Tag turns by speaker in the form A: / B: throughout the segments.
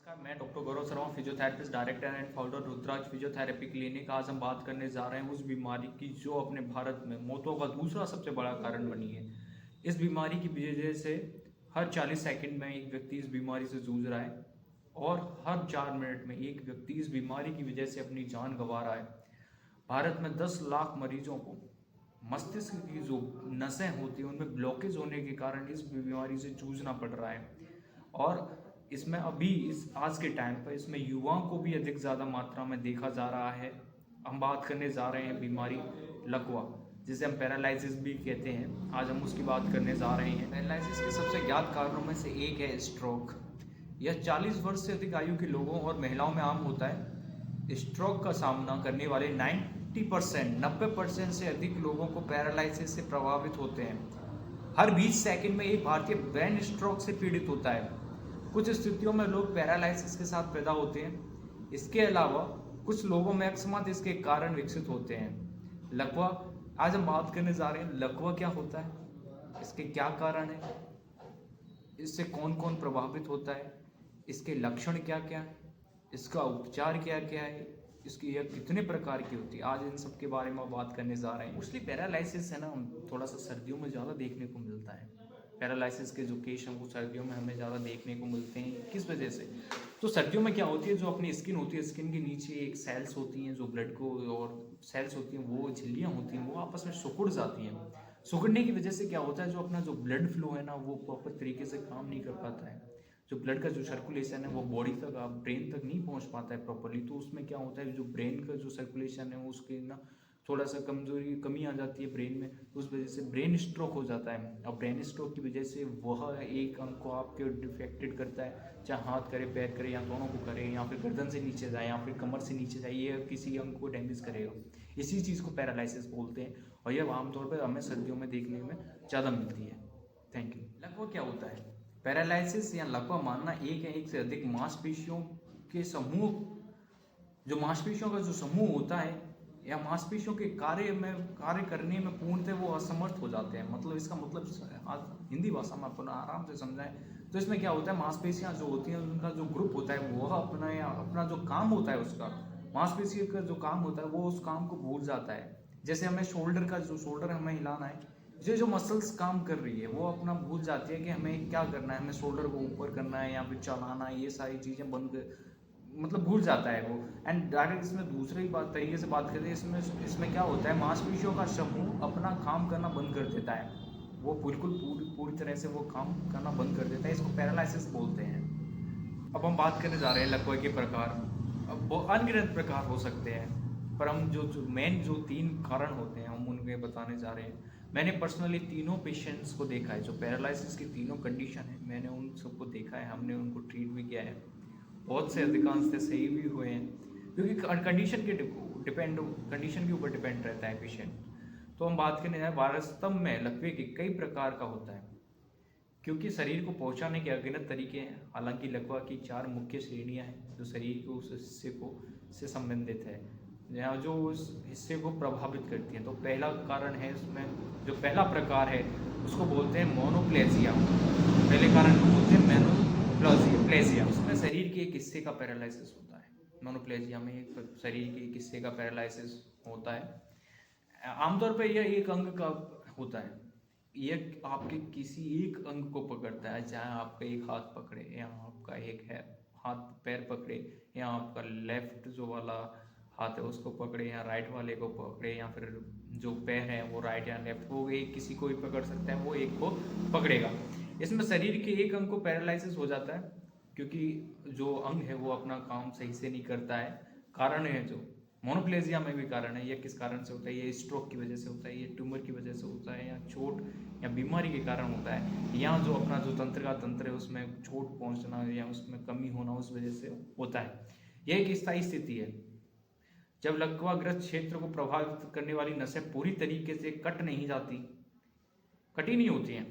A: नमस्कार, मैं doctor Gaurav Sharma, physiotherapist, director and founder Rudras physiotherapy clinic. आज हम बात करने जा रहे हैं उस बीमारी की जो अपने भारत में मौतों का दूसरा सबसे बड़ा कारण बनी है। इस बीमारी की वजह से हर 40 सेकंड में एक व्यक्ति इस बीमारी से जूझ रहा है और हर 4 मिनट में एक व्यक्ति इस बीमारी की वजह से अपनी जान गंवा रहा है। भारत में 10 लाख मरीजों को मस्तिष्क की जो नसें होती हैं उनमें ब्लॉकेज होने के कारण इस बीमारी से जूझना पड़ रहा है। और इसमें अभी इस आज के टाइम पर इसमें युवाओं को भी अधिक ज़्यादा मात्रा में देखा जा रहा है। हम बात करने जा रहे हैं बीमारी लकवा, जिसे हम पैरालिसिस भी कहते हैं। आज हम उसकी बात करने जा रहे हैं। पैरालिसिस के सबसे ज्ञात कारणों में से एक है स्ट्रोक। यह 40 वर्ष से अधिक आयु के लोगों और महिलाओं में आम होता है। स्ट्रोक का सामना करने वाले 90% से अधिक लोगों को पैरालिसिस से प्रभावित होते हैं। हर 20 सेकंड में एक भारतीय ब्रेन स्ट्रोक से पीड़ित होता है। कुछ स्थितियों में लोग पैरालिसिस के साथ पैदा होते हैं। इसके अलावा कुछ लोगों में अकस्मात इसके कारण विकसित होते हैं। लकवा, आज हम बात करने जा रहे हैं लकवा क्या होता है, इसके क्या कारण है, इससे कौन कौन प्रभावित होता है, इसके लक्षण क्या क्या है, इसका उपचार क्या क्या है, इसकी यह कितने प्रकार की होती है। आज इन सब के बारे में बात करने जा रहे हैं। मोस्टली पैरालिसिस है ना, थोड़ा सा सर्दियों में ज़्यादा देखने को मिलता है। पैरालिसिस के जो केस हैं वो सर्दियों में हमें ज़्यादा देखने को मिलते हैं। किस वजह से? तो सर्दियों में क्या होती है, जो अपनी स्किन होती है, स्किन के नीचे एक सेल्स होती हैं जो ब्लड को, और सेल्स होती हैं, वो झिल्लियाँ होती हैं, वो आपस में सिकुड़ जाती हैं। सिकुड़ने की वजह से क्या होता है, जो अपना जो ब्लड फ्लो है ना वो प्रॉपर तरीके से काम नहीं कर पाता है। जो ब्लड का जो सर्कुलेशन है वो बॉडी तक, आप ब्रेन तक नहीं पहुंच पाता है प्रॉपरली। तो उसमें क्या होता है, जो ब्रेन का जो सर्कुलेशन है उसके ना थोड़ा सा कमी आ जाती है ब्रेन में। उस वजह से ब्रेन स्ट्रोक हो जाता है। और ब्रेन स्ट्रोक की वजह से वह एक अंग को आपके डिफेक्टेड करता है, चाहे हाथ करे, पैर करे, या दोनों को करे, या फिर गर्दन से नीचे जाए, या फिर कमर से नीचे जाए, ये किसी अंग को डैमेज करेगा। इसी चीज़ को पैरालिसिस बोलते हैं, और यह आमतौर पर हमें सर्दियों में देखने में ज़्यादा मिलती है। Thank you. लकवा क्या होता है? पैरालिसिस या लकवा मानना एक से अधिक मांसपेशियों के समूह, जो मांसपेशियों का जो समूह होता है या मांसपेशियों के कार्य करने में पूर्णतः वो असमर्थ हो जाते हैं। मतलब इसका मतलब आज हिंदी भाषा में अपन आराम से समझाएं तो इसमें क्या होता है, मांसपेशियां जो होती हैं उनका जो ग्रुप होता है वह अपना जो काम होता है, उसका मांसपेशी का जो काम होता है वो उस काम को भूल जाता है। जैसे हमें शोल्डर हमें हिलाना है, जो मसल्स काम कर रही है वो अपना भूल जाती है कि हमें क्या करना है, हमें शोल्डर को ऊपर करना है या फिर चलाना है। ये सारी चीज़ें मतलब भूल जाता है वो। एंड डायरेक्ट इसमें दूसरी तरीके से बात करें, इसमें क्या होता है, मांसपेशियों का समूह अपना काम करना बंद कर देता है। वो बिल्कुल पूरी तरह से वो काम करना बंद कर देता है। इसको पैरालिसिस बोलते हैं। अब हम बात करने जा रहे हैं लकवा के प्रकार। अब वो अनगिनत प्रकार हो सकते हैं, पर हम जो मेन जो 3 कारण होते हैं हम उनके बताने जा रहे हैं। मैंने पर्सनली तीनों पेशेंट्स को देखा है, जो पैरालिसिस की तीनों कंडीशन है, मैंने उन सबको देखा है, हमने उनको ट्रीट भी किया है। बहुत से अधिकांश से सही भी हुए हैं, क्योंकि कंडीशन के ऊपर डिपेंड रहता है पेशेंट। तो हम बात करने जाए, वास्तव में लकवे के कई प्रकार का होता है, क्योंकि शरीर को पहुंचाने के अगणित तरीके हैं। हालांकि लकवा की 4 मुख्य श्रेणियां हैं जो शरीर के उस हिस्से से संबंधित है, या जो उस हिस्से को प्रभावित करती हैं। तो पहला कारण है, इसमें जो पहला प्रकार है उसको बोलते हैं मोनोप्लेजिया। पहले कारण को बोलते हैं मोनोप्लेजिया। उसमें शरीर के एक हिस्से का पैरालिसिस होता है। मोनोप्लेजिया में एक शरीर के एक हिस्से का पैरालिसिस होता है। आमतौर पर यह एक अंग का होता है। ये आपके किसी एक अंग को पकड़ता है, चाहे आपका एक हाथ पकड़े, या आपका एक है हाथ पैर पकड़े, या आपका लेफ्ट जो वाला हाथ है उसको पकड़े, या राइट वाले को पकड़े, या फिर जो पैर है वो राइट या लेफ्ट, वो एक किसी को भी पकड़ सकता है, वो एक को पकड़ेगा। इसमें शरीर के एक अंग को पैरालिसिस हो जाता है, क्योंकि जो अंग है वो अपना काम सही से नहीं करता है। कारण है जो मोनोप्लेजिया में भी कारण है। यह किस कारण से होता है? ये स्ट्रोक की वजह से होता है, ये ट्यूमर की वजह से होता है, या चोट या बीमारी के कारण होता है, या जो अपना जो तंत्र है उसमें चोट पहुंचना या उसमें कमी होना उस वजह से होता है। यह एक स्थायी स्थिति है। जब लकवाग्रस्त क्षेत्र को प्रभावित करने वाली नसें पूरी तरीके से कटी नहीं होती हैं,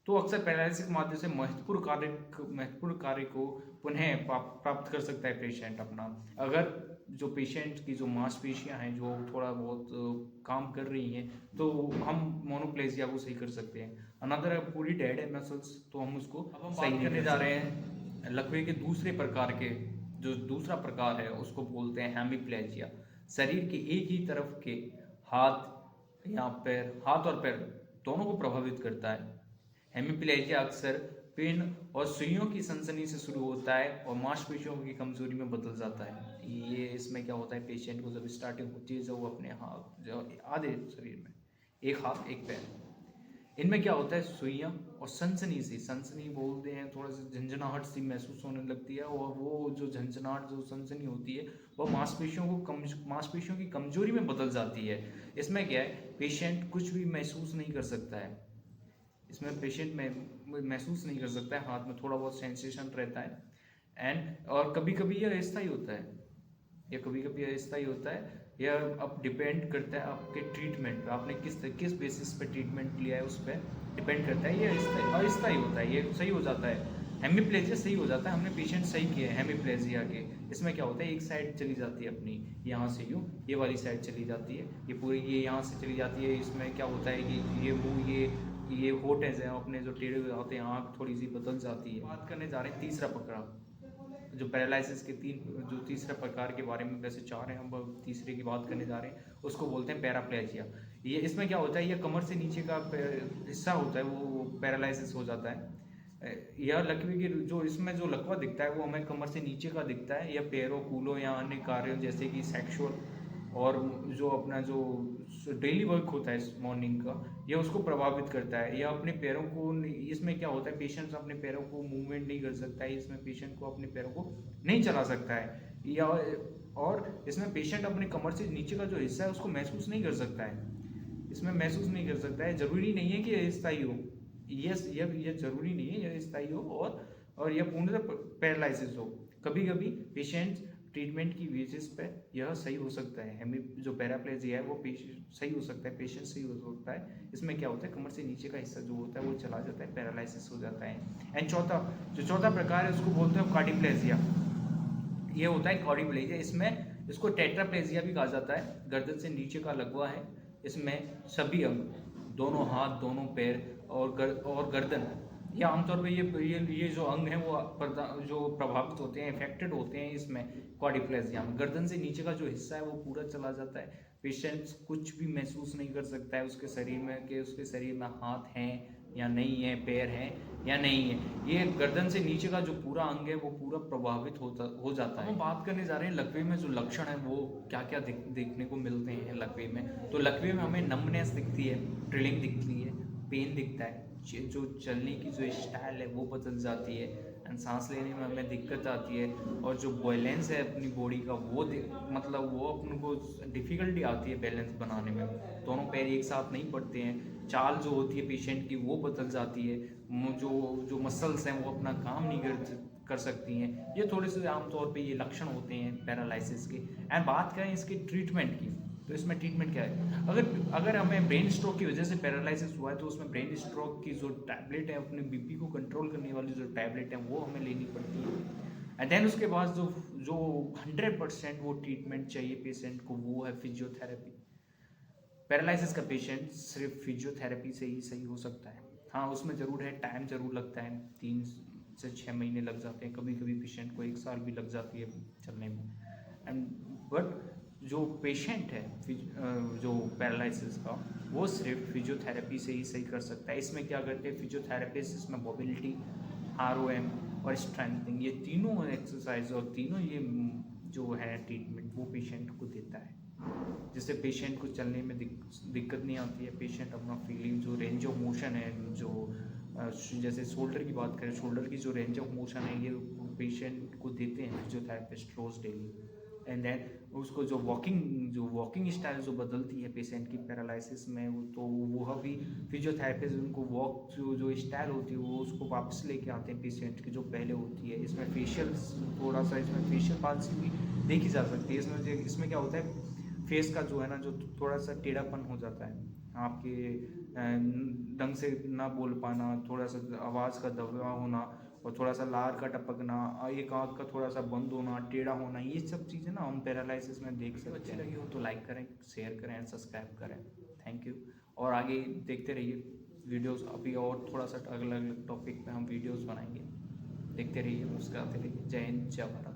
A: तो अक्सर पैरालिसिस के माध्यम से महत्वपूर्ण कार्य को पुनः प्राप्त कर सकता है पेशेंट अपना। अगर जो पेशेंट की जो मांसपेशियां हैं जो थोड़ा बहुत काम कर रही हैं, तो हम मोनोप्लेजिया को सही कर सकते हैं। अनदर पूरी डेड है मसल्स, तो हम उसको सही करने जा रहे हैं लकवे के दूसरे प्रकार के जो दूसरा प्रकार है उसको बोलते हैं हेमिप्लेजिया। शरीर के एक ही तरफ के हाथ और पैर दोनों को प्रभावित करता है। हेमिप्लेजिया अक्सर पिन और सुइयों की सनसनी से शुरू होता है और मांसपेशियों की कमजोरी में बदल जाता है। ये इसमें क्या होता है, पेशेंट को जब स्टार्टिंग होती है, जब वो अपने हाथ जो आधे शरीर में एक हाथ एक पैर, इनमें क्या होता है, सुइयां और सनसनी बोलते हैं, थोड़ा सा झंझनाहट सी महसूस होने लगती है और वो जो झंझनाहट जो सनसनी होती है वो मांसपेशियों की कमजोरी में बदल जाती है। इसमें क्या है, पेशेंट कुछ भी महसूस नहीं कर सकता है। इसमें पेशेंट में महसूस नहीं कर सकता है, हाथ में थोड़ा बहुत सेंसेशन रहता है और कभी कभी यह अस्थायी होता है, यह अब डिपेंड करता है आपके ट्रीटमेंट पे, आपने किस बेसिस पे ट्रीटमेंट लिया है उस पर डिपेंड करता है। ये अस्थायी होता है, ये सही हो जाता है। हेमिप्लेजिया सही हो जाता है, हमने पेशेंट सही किया है हेमिप्लेजिया के। इसमें क्या होता है, एक साइड चली जाती है अपनी, यहाँ से यूँ ये वाली साइड चली जाती है, ये पूरी ये यहाँ से चली जाती है। इसमें क्या होता है कि ये मुँह ये होठ हैं अपने जो टेढ़े हो जाते हैं, आँख थोड़ी सी बदल जाती है। बात करने जा रहे हैं तीसरा प्रकार, जो पैरालिसिस के तीसरे प्रकार के बारे में, वैसे चार हैं, हम तीसरे की बात करने जा रहे हैं, उसको बोलते हैं पैराप्लेजिया। ये इसमें क्या होता है, ये कमर से नीचे का हिस्सा होता है वो पैरालिसिस हो जाता है। यह लकवे की जो इसमें जो लकवा दिखता है वो हमें कमर से नीचे का दिखता है, या पैरों, कूलों या अन्य कार्यों जैसे कि सेक्सुअल और जो अपना जो डेली वर्क होता है मॉर्निंग का, यह उसको प्रभावित करता है। या अपने पैरों को, इसमें क्या होता है, पेशेंट अपने पैरों को मूवमेंट नहीं कर सकता है, इसमें पेशेंट को अपने पैरों को नहीं चला सकता है, या और इसमें पेशेंट अपने कमर से नीचे का जो हिस्सा है उसको महसूस नहीं कर सकता है, इसमें महसूस नहीं कर सकता है। जरूरी नहीं है कि यह स्थायी हो, यह जरूरी नहीं है यह स्थायी हो और यह पूर्णतः पैरालिसिस हो। कभी कभी पेशेंट ट्रीटमेंट की बेसिस पे यह सही हो सकता है, जो पैराप्लेजिया है वो सही हो सकता है, पेशेंट सही हो सकता है। इसमें क्या होता है, कमर से नीचे का हिस्सा जो होता है वो चला जाता है, पैरालिसिस हो जाता है। एंड चौथा प्रकार है उसको बोलते हैं कार्डिप्लेजिया। ये होता है कार्डिप्लेजिया, इसमें इसको टेट्राप्लेजिया भी कहा जाता है। गर्दन से नीचे का लकवा है, इसमें सभी अंग, दोनों हाथ, दोनों पैर और गर्दन, ये आमतौर पे ये जो अंग हैं वो जो प्रभावित होते हैं, इफेक्टेड होते हैं इसमें क्वाड्रिप्लेजिया में। गर्दन से नीचे का जो हिस्सा है वो पूरा चला जाता है, पेशेंट कुछ भी महसूस नहीं कर सकता है उसके शरीर में, कि उसके शरीर में हाथ हैं या नहीं है, पैर हैं या नहीं है। ये गर्दन से नीचे का जो पूरा अंग है वो पूरा प्रभावित हो जाता है। हम बात करने जा रहे हैं लकवे में जो लक्षण है वो क्या क्या देखने को मिलते हैं लकवे में। तो लकवे में हमें नमनेस दिखती है, ट्रिलिंग दिखती है, पेन दिखता है, जो चलने की जो स्टाइल है वो बदल जाती है, एंड सांस लेने में हमें दिक्कत आती है, और जो बैलेंस है अपनी बॉडी का मतलब वो अपन को डिफ़िकल्टी आती है बैलेंस बनाने में, दोनों पैर एक साथ नहीं पड़ते हैं, चाल जो होती है पेशेंट की वो बदल जाती है, जो मसल्स हैं वो अपना काम नहीं कर सकती हैं। ये थोड़े से आमतौर पे ये लक्षण होते हैं पैरालिसिस के। एंड बात करें इसके ट्रीटमेंट की, तो इसमें ट्रीटमेंट क्या है, अगर हमें ब्रेन स्ट्रोक की वजह से पैरालिसिस हुआ है तो उसमें ब्रेन स्ट्रोक की जो टैबलेट है, अपने बीपी को कंट्रोल करने वाली जो टैबलेट है वो हमें लेनी पड़ती है। एंड देन उसके बाद जो 100% वो ट्रीटमेंट चाहिए पेशेंट को, वो है फिजियोथेरेपी। पैरालिसिस का पेशेंट सिर्फ फिजियोथेरेपी से ही सही हो सकता है। हाँ, उसमें ज़रूर है, टाइम ज़रूर लगता है, 3 से 6 महीने लग जाते हैं, कभी कभी पेशेंट को 1 साल भी लग जाती है चलने में। एंड बट जो पेशेंट है जो पैरालिसिस का, वो सिर्फ फिजियोथेरेपी से ही सही कर सकता है। इसमें क्या करते हैं फिजियोथेरेपिस्ट, इसमें मोबिलिटी, ROM और स्ट्रेंथनिंग, ये तीनों एक्सरसाइज और तीनों ये जो है ट्रीटमेंट वो पेशेंट को देता है, जिससे पेशेंट को चलने में दिक्कत नहीं आती है। पेशेंट अपना फीलिंग, जो रेंज ऑफ मोशन है, जो जैसे शोल्डर की बात करें, शोल्डर की जो रेंज ऑफ मोशन है ये पेशेंट को देते हैं फिजियोथेरेपिस्ट रोज डेली। एंड देन उसको जो वॉकिंग स्टाइल जो बदलती है पेशेंट की पैरालिसिस में, तो वो भी फिजियोथेरेपिस्ट उनको वॉक जो स्टाइल होती है वो उसको वापस लेके आते हैं पेशेंट की जो पहले होती है। इसमें फेशियल, थोड़ा सा इसमें फेशियल पाल्स भी देखी जा सकती है। इसमें क्या होता है, फेस का जो है ना, जो थोड़ा सा टेढ़ापन हो जाता है, आपके ढंग से ना बोल पाना, थोड़ा सा आवाज़ का दबा होना, और थोड़ा सा लार का टपकना, एक आँख का थोड़ा सा बंद होना, टेढ़ा होना, ये सब चीज़ें ना हम पैरालिसिस में देख सकते हैं। अच्छी लगी हो तो लाइक करें, शेयर करें एंड सब्सक्राइब करें। Thank you. और आगे देखते रहिए वीडियोस, अभी और थोड़ा सा अलग अलग टॉपिक पे हम वीडियोस बनाएंगे। देखते रहिए, मुस्कुराते रहिए। जय हिंद, जय भारत।